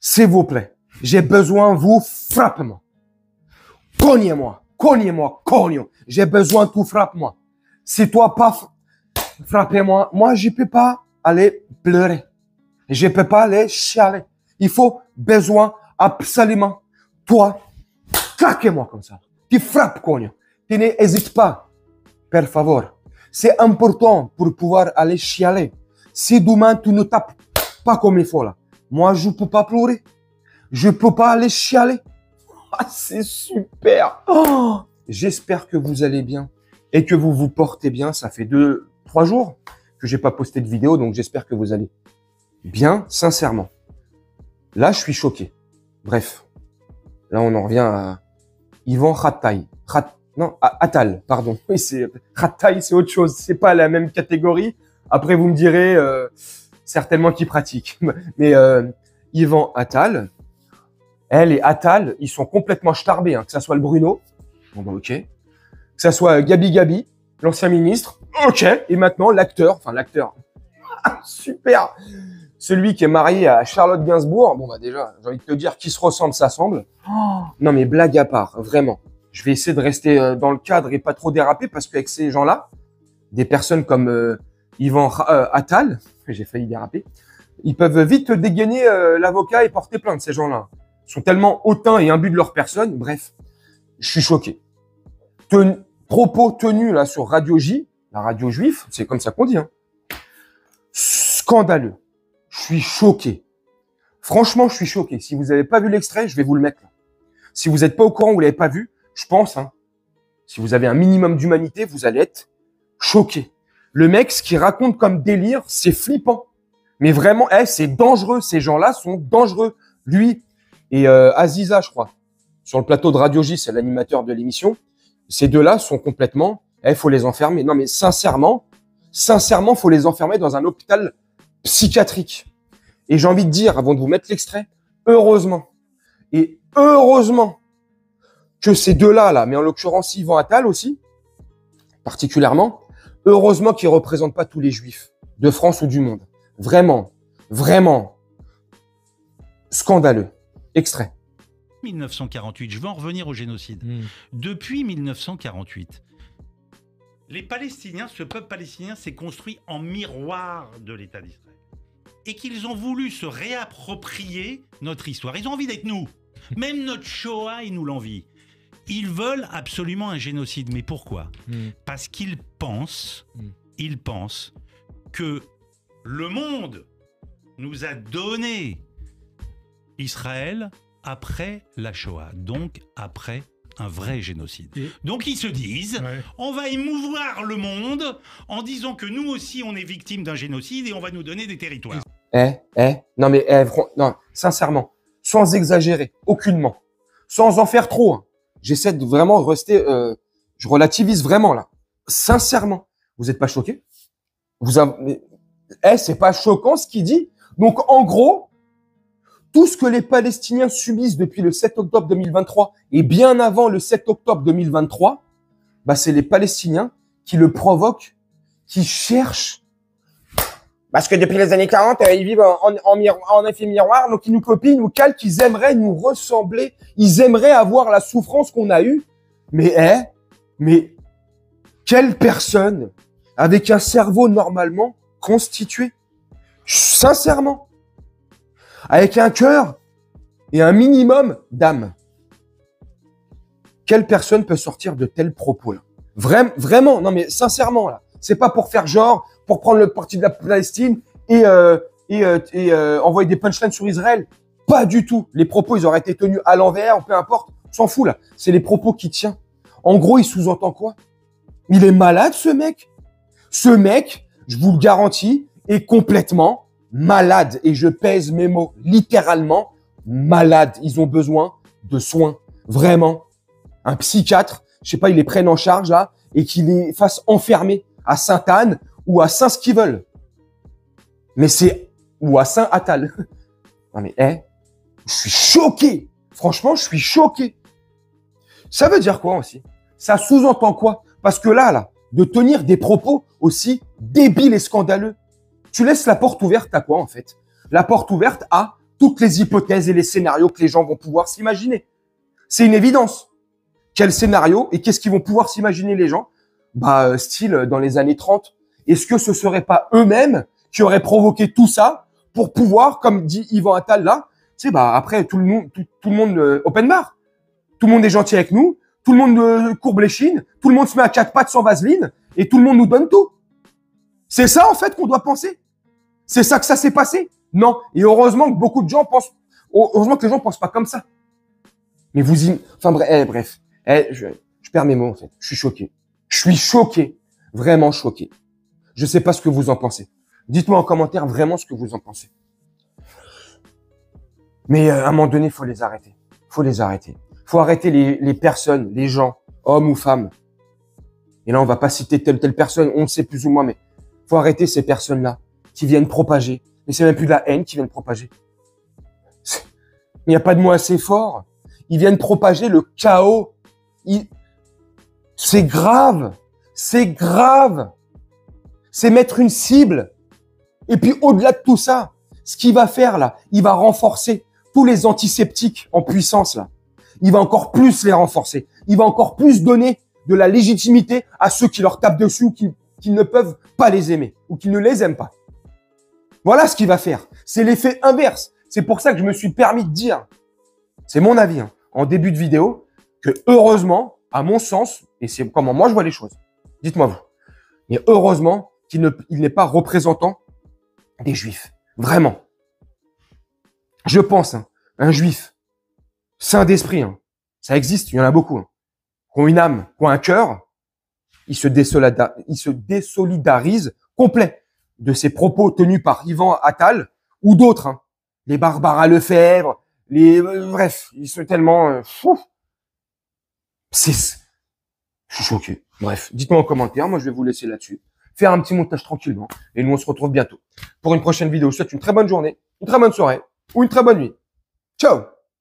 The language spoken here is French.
S'il vous plaît, j'ai besoin, vous, frappez-moi. Cognez-moi, cognez-moi, cognez. J'ai besoin, tout frappe-moi. Si toi pas, frappez-moi. Moi, je peux pas aller pleurer. Je peux pas aller chialer. Il faut besoin, absolument. Toi, claquez-moi comme ça. Tu frappes, cogne. Tu n'hésites pas. Per favor. C'est important pour pouvoir aller chialer. Si demain, tu ne tapes pas comme il faut là. Moi, je peux pas pleurer. Je peux pas aller chialer. Ah, c'est super. Oh, j'espère que vous allez bien et que vous vous portez bien. Ça fait 2-3 jours que j'ai pas posté de vidéo, donc j'espère que vous allez bien, sincèrement. Là, je suis choqué. Bref. Là, on en revient à Ivan Khattaï. Non, Attal, pardon. Oui, c'est Khattaï, c'est autre chose. C'est pas la même catégorie. Après, vous me direz certainement qui pratique. Mais Ivan Attal, elle et Attal, ils sont complètement starbés. Hein. Que ça soit le Bruno, bon bah ok. Que ça soit Gabi, l'ancien ministre, ok. Et maintenant l'acteur, super. Celui qui est marié à Charlotte Gainsbourg, bon bah déjà, j'ai envie de te dire, qui se ressemble, s'assemble. Oh, non mais blague à part, vraiment. Je vais essayer de rester dans le cadre et pas trop déraper parce qu'avec ces gens-là, des personnes comme Ivan Attal, j'ai failli déraper, ils peuvent vite dégainer l'avocat et porter plainte, ces gens-là. Ils sont tellement hautains et imbus de leur personne. Bref, je suis choqué. Propos tenus là sur Radio J, la radio juive, c'est comme ça qu'on dit. Hein. Scandaleux. Je suis choqué. Franchement, je suis choqué. Si vous n'avez pas vu l'extrait, je vais vous le mettre là. Si vous n'êtes pas au courant, vous l'avez pas vu, je pense, hein, si vous avez un minimum d'humanité, vous allez être choqué. Le mec, ce qu'il raconte comme délire, c'est flippant. Mais vraiment, c'est dangereux. Ces gens-là sont dangereux. Lui et Aziza, je crois, sur le plateau de Radio J, c'est l'animateur de l'émission. Ces deux-là sont complètement, faut les enfermer. Non, mais sincèrement, faut les enfermer dans un hôpital psychiatrique. Et j'ai envie de dire, avant de vous mettre l'extrait, heureusement que ces deux-là, mais en l'occurrence Ivan Attal aussi, particulièrement, heureusement qu'ils ne représentent pas tous les juifs de France ou du monde. Vraiment, vraiment scandaleux. Extrait. 1948, je veux en revenir au génocide. Depuis 1948, les Palestiniens, ce peuple palestinien s'est construit en miroir de l'État d'Israël. Et qu'ils ont voulu se réapproprier notre histoire. Ils ont envie d'être nous. Même notre Shoah, ils nous l'envient. Ils veulent absolument un génocide. Mais pourquoi ? Parce qu'ils pensent que le monde nous a donné Israël après la Shoah, donc après un vrai génocide. Donc ils se disent, on va émouvoir le monde en disant que nous aussi on est victime d'un génocide et on va nous donner des territoires. Non mais non, sincèrement, sans exagérer, aucunement, sans en faire trop. Hein. J'essaie de vraiment rester, je relativise vraiment là. Sincèrement, vous êtes pas choqués ? C'est pas choquant ce qu'il dit. Donc en gros, tout ce que les Palestiniens subissent depuis le 7 octobre 2023 et bien avant le 7 octobre 2023, bah c'est les Palestiniens qui le provoquent, qui cherchent. Parce que depuis les années 40, ils vivent en effet miroir, donc ils nous copient, ils nous calquent, ils aimeraient nous ressembler, ils aimeraient avoir la souffrance qu'on a eue. Mais quelle personne avec un cerveau normalement constitué, sincèrement, avec un cœur et un minimum d'âme. Quelle personne peut sortir de tels propos-là ? Vraiment, non mais sincèrement, là, c'est pas pour faire genre, pour prendre le parti de la Palestine et envoyer des punchlines sur Israël. Pas du tout. Les propos, ils auraient été tenus à l'envers, peu importe. On s'en fout, là. C'est les propos qui tiennent. En gros, il sous-entend quoi ? Il est malade, ce mec. Ce mec, je vous le garantis, est complètement malade, et je pèse mes mots, littéralement malade. Ils ont besoin de soins, vraiment. Un psychiatre, je sais pas, ils les prennent en charge là et qu'ils les fassent enfermer à Sainte-Anne ou à Saint-ce-qu'ils-veulent. Mais ou à Saint-Attal. Non mais, je suis choqué. Franchement, je suis choqué. Ça veut dire quoi aussi ? Ça sous-entend quoi ? Parce que là, de tenir des propos aussi débiles et scandaleux, tu laisses la porte ouverte à quoi, en fait ? La porte ouverte à toutes les hypothèses et les scénarios que les gens vont pouvoir s'imaginer. C'est une évidence. Quel scénario et qu'est-ce qu'ils vont pouvoir s'imaginer les gens? Style dans les années 30. Est-ce que ce serait pas eux-mêmes qui auraient provoqué tout ça pour pouvoir, comme dit Yvan Attal là, tu sais, après tout le monde open bar. Tout le monde est gentil avec nous, tout le monde courbe les chines, tout le monde se met à quatre pattes sans vaseline et tout le monde nous donne tout. C'est ça en fait qu'on doit penser. C'est ça que ça s'est passé. Non. Et heureusement que beaucoup de gens pensent, heureusement que les gens pensent pas comme ça. Mais enfin bref. Je perds mes mots en fait. Je suis choqué. Je suis choqué. Vraiment choqué. Je sais pas ce que vous en pensez. Dites-moi en commentaire vraiment ce que vous en pensez. Mais à un moment donné, faut les arrêter. Faut les arrêter. Faut arrêter les personnes, les gens, hommes ou femmes. Et là, on va pas citer telle ou telle personne, on le sait plus ou moins, mais faut arrêter ces personnes-là qui viennent propager. Mais c'est même plus de la haine qui viennent propager. Il n'y a pas de mot assez fort. Ils viennent propager le chaos. C'est grave. C'est grave. C'est mettre une cible. Et puis, au-delà de tout ça, ce qu'il va faire, là, il va renforcer tous les antiseptiques en puissance, là. Il va encore plus les renforcer. Il va encore plus donner de la légitimité à ceux qui leur tapent dessus ou qui ne peuvent pas les aimer ou qui ne les aiment pas. Voilà ce qu'il va faire. C'est l'effet inverse. C'est pour ça que je me suis permis de dire, c'est mon avis, hein, en début de vidéo, que heureusement, à mon sens, et c'est comment moi je vois les choses, dites-moi vous, mais heureusement qu'il n'est pas représentant des juifs. Vraiment. Je pense, hein, un juif, saint d'esprit, hein, ça existe, il y en a beaucoup, hein, qui ont une âme, qui ont un cœur, il se désolidarise complet de ces propos tenus par Yvan Attal ou d'autres, hein, les Barbara Lefebvre, bref, ils sont tellement fous. Je suis choqué. Bref, dites-moi en commentaire, moi je vais vous laisser là-dessus. Faire un petit montage tranquillement et nous on se retrouve bientôt pour une prochaine vidéo. Je vous souhaite une très bonne journée, une très bonne soirée ou une très bonne nuit. Ciao!